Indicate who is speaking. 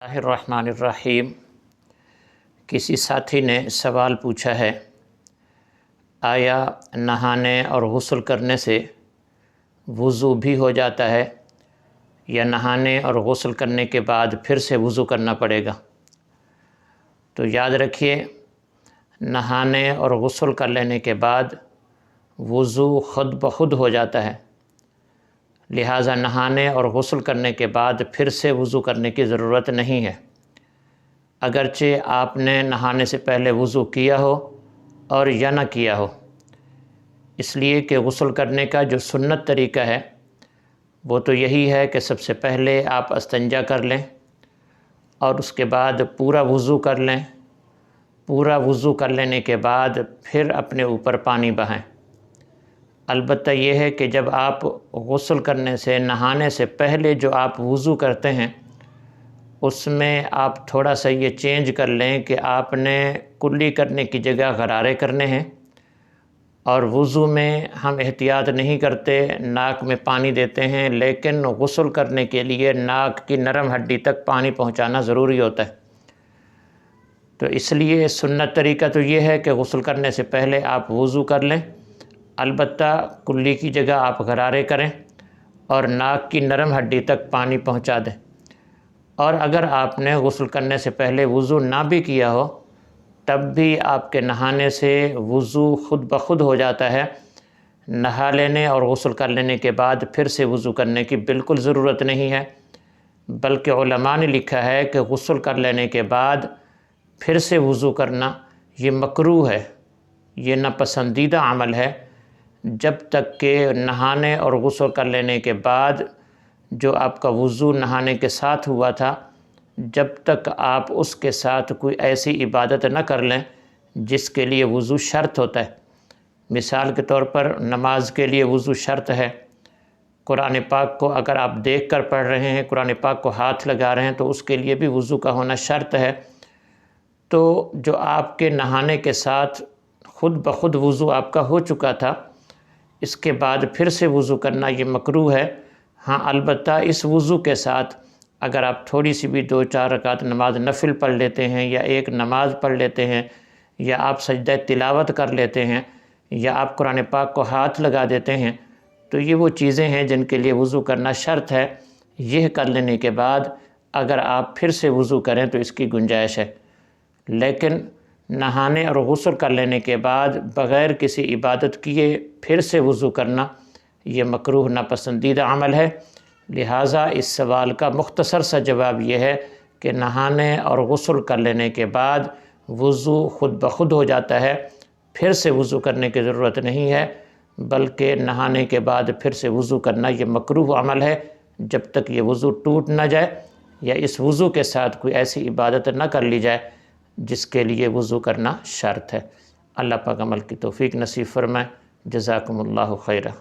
Speaker 1: बिस्मिल्लाहिर्रहमानिर्रहीम। किसी साथी ने सवाल पूछा है, आया नहाने और गुस्ल करने से वज़ू भी हो जाता है या नहाने और गुस्ल करने के बाद फिर से वज़ू करना पड़ेगा? तो याद रखिए, नहाने और गुस्ल कर लेने के बाद वज़ू ख़ुद ब खुद हो जाता है, लिहाजा नहाने और गुस्ल करने के बाद फिर से वज़ू करने की ज़रूरत नहीं है। अगरचे आपने नहाने से पहले वज़ू किया हो और या न किया हो, इसलिए कि गुस्ल करने का जो सुन्नत तरीका है वो तो यही है कि सबसे पहले आप इस्तिंजा कर लें और उसके बाद पूरा वज़ू कर लें। पूरा वज़ू कर लेने के बाद फिर अपने ऊपर पानी बहाएं। अलबत्ता यह है कि जब आप गुस्ल करने से नहाने से पहले जो आप वज़ू करते हैं उसमें आप थोड़ा सा ये चेंज कर लें कि आपने कुल्ली करने की जगह गरारे करने हैं, और वज़ू में हम एहतियात नहीं करते, नाक में पानी देते हैं, लेकिन गुस्ल करने के लिए नाक की नरम हड्डी तक पानी पहुंचाना ज़रूरी होता है। तो इसलिए सुन्नत तरीका तो ये है कि गुस्ल करने से पहले आप वज़ू कर लें, अलबत्ता कुल्ली की जगह आप गरारे करें और नाक की नरम हड्डी तक पानी पहुंचा दें। और अगर आपने गुस्ल करने से पहले वज़ू ना भी किया हो तब भी आपके नहाने से वज़ू ख़ुद ब खुद हो जाता है। नहा लेने और गुस्ल कर लेने के बाद फिर से वज़ू करने की बिल्कुल ज़रूरत नहीं है, बल्कि उलमा ने लिखा है कि गुस्ल कर लेने के बाद फिर से वज़ू करना ये मकरूह है, ये नापसंदीदा अमल है। जब तक कि नहाने और गुस्ल कर लेने के बाद जो आपका वज़ू नहाने के साथ हुआ था, जब तक आप उसके साथ कोई ऐसी इबादत न कर लें जिसके लिए वज़ू शर्त होता है। मिसाल के तौर पर नमाज के लिए वज़ू शर्त है। कुरान पाक को अगर आप देख कर पढ़ रहे हैं, कुरान पाक को हाथ लगा रहे हैं, तो उसके लिए भी वज़ू का होना शर्त है। तो जो आपके नहाने के साथ ख़ुद ब खुद वज़ू आपका हो चुका था, इसके बाद फिर से वज़ू करना ये मकरूह है। हाँ, अलबत्ता इस वज़ू के साथ अगर आप थोड़ी सी भी 2-4 रकात नमाज नफिल पढ़ लेते हैं, या एक नमाज पढ़ लेते हैं, या आप सजदा तिलावत कर लेते हैं, या आप कुरान पाक को हाथ लगा देते हैं, तो ये वो चीज़ें हैं जिनके लिए वज़ू करना शर्त है। यह कर लेने के बाद अगर आप फिर से वज़ू करें तो इसकी गुंजाइश है, लेकिन नहाने और गुस्ल कर लेने के बाद बग़ैर किसी इबादत किए फिर से वज़ू करना ये मकरूह नापसंदीदा अमल है। लिहाजा इस सवाल का मुख्तसर सा जवाब ये है कि नहाने और गुस्ल कर लेने के बाद वज़ू ख़ुद ब खुद हो जाता है, फिर से वज़ू करने की ज़रूरत नहीं है, बल्कि नहाने के बाद फिर से वज़ू करना ये मकरूह अमल है जब तक ये वज़ू टूट ना जाए या इस वज़ू के साथ कोई ऐसी इबादत न कर ली जाए जिसके लिए वज़ू करना शर्त है। अल्लाह पाक अमल की तौफ़ीक नसीब फ़रमाए। जज़ाकुमुल्लाहु खैरा।